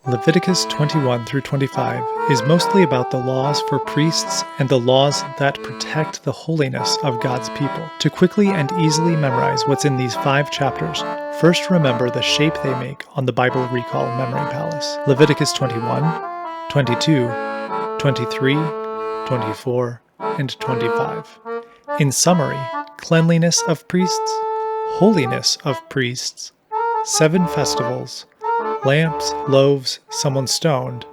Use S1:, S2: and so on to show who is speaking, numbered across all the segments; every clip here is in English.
S1: Leviticus 21 through 25 is mostly about the laws for priests and the laws that protect the holiness of God's people. To quickly and easily memorize what's in these 5 chapters, first remember the shape they make on the Bible Recall Memory Palace. Leviticus 21, 22, 23, 24, and 25. In summary, cleanliness of priests, holiness of priests, 7 festivals, lamps, loaves, someone stoned,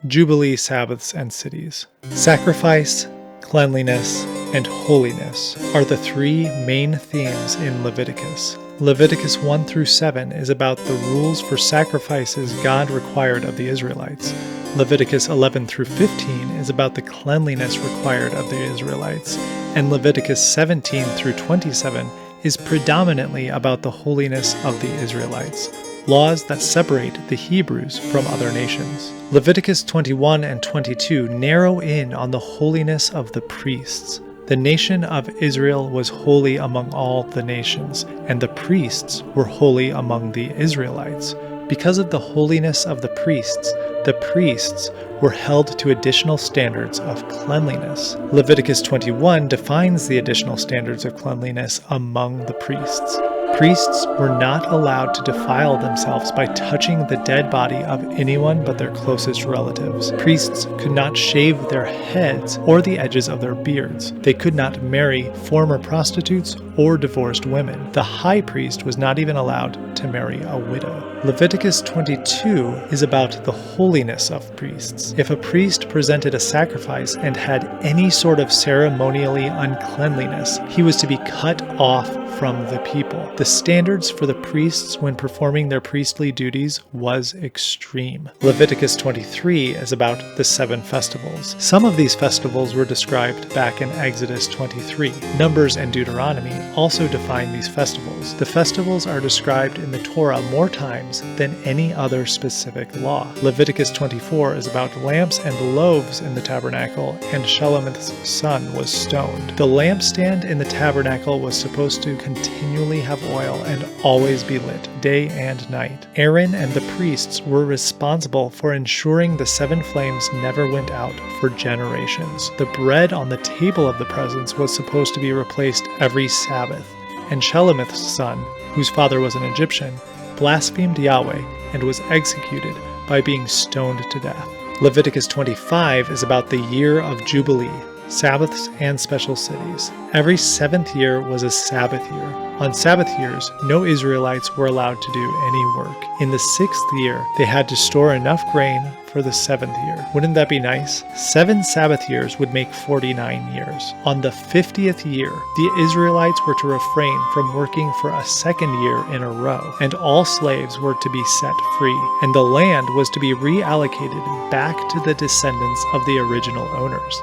S1: Jubilee Sabbaths and cities. Sacrifice, cleanliness, and holiness are the 3 main themes in Leviticus. Leviticus 1 through 7 is about the rules for sacrifices God required of the Israelites. Leviticus 11 through 15 is about the cleanliness required of the Israelites. And Leviticus 17 through 27 is predominantly about the holiness of the Israelites, laws that separate the Hebrews from other nations. Leviticus 21 and 22 narrow in on the holiness of the priests. The nation of Israel was holy among all the nations, and the priests were holy among the Israelites. Because of the holiness of the priests were held to additional standards of cleanliness. Leviticus 21 defines the additional standards of cleanliness among the priests. Priests were not allowed to defile themselves by touching the dead body of anyone but their closest relatives. Priests could not shave their heads or the edges of their beards. They could not marry former prostitutes or divorced women. The high priest was not even allowed to marry a widow. Leviticus 22 is about the holiness of priests. If a priest presented a sacrifice and had any sort of ceremonially uncleanliness, he was to be cut off from the people. The standards for the priests when performing their priestly duties was extreme. Leviticus 23 is about the 7 festivals. Some of these festivals were described back in Exodus 23. Numbers and Deuteronomy also define these festivals. The festivals are described in the Torah more times than any other specific law. Leviticus 24 is about lamps and loaves in the tabernacle, and Shelomith's son was stoned. The lampstand in the tabernacle was supposed to continually have oil and always be lit, day and night. Aaron and the priests were responsible for ensuring the 7 flames never went out for generations. The bread on the table of the presence was supposed to be replaced every Sabbath, and Shelomith's son, whose father was an Egyptian, blasphemed Yahweh and was executed by being stoned to death. Leviticus 25 is about the year of Jubilee, Sabbaths and special cities. Every 7th year was a Sabbath year. On Sabbath years, no Israelites were allowed to do any work. In the 6th year, they had to store enough grain for the 7th year. Wouldn't that be nice? 7 Sabbath years would make 49 years. On the 50th year, the Israelites were to refrain from working for a 2nd year in a row, and all slaves were to be set free, and the land was to be reallocated back to the descendants of the original owners.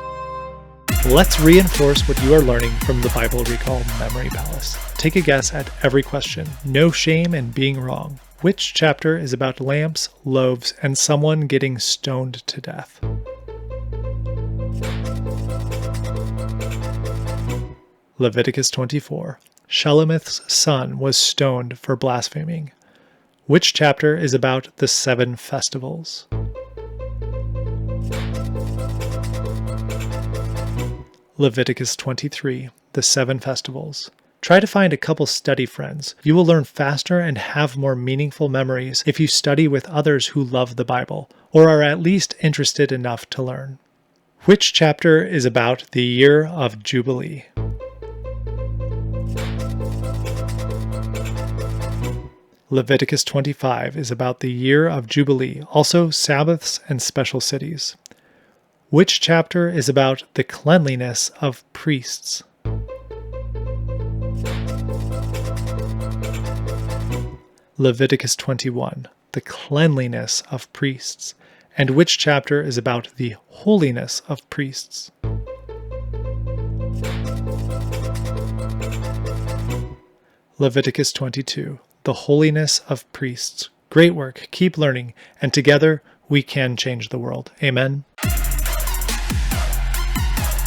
S1: Let's reinforce what you are learning from the Bible Recall Memory Palace. Take a guess at every question. No shame in being wrong. Which chapter is about lamps, loaves, and someone getting stoned to death? Leviticus 24. Shelomith's son was stoned for blaspheming. Which chapter is about the 7 festivals? Leviticus 23, the 7 festivals. Try to find a couple study friends. You will learn faster and have more meaningful memories if you study with others who love the Bible, or are at least interested enough to learn. Which chapter is about the year of Jubilee? Leviticus 25 is about the year of Jubilee, also Sabbaths and special cities. Which chapter is about the cleanliness of priests? Leviticus 21, the cleanliness of priests. And which chapter is about the holiness of priests? Leviticus 22, the holiness of priests. Great work, keep learning, and together we can change the world. Amen.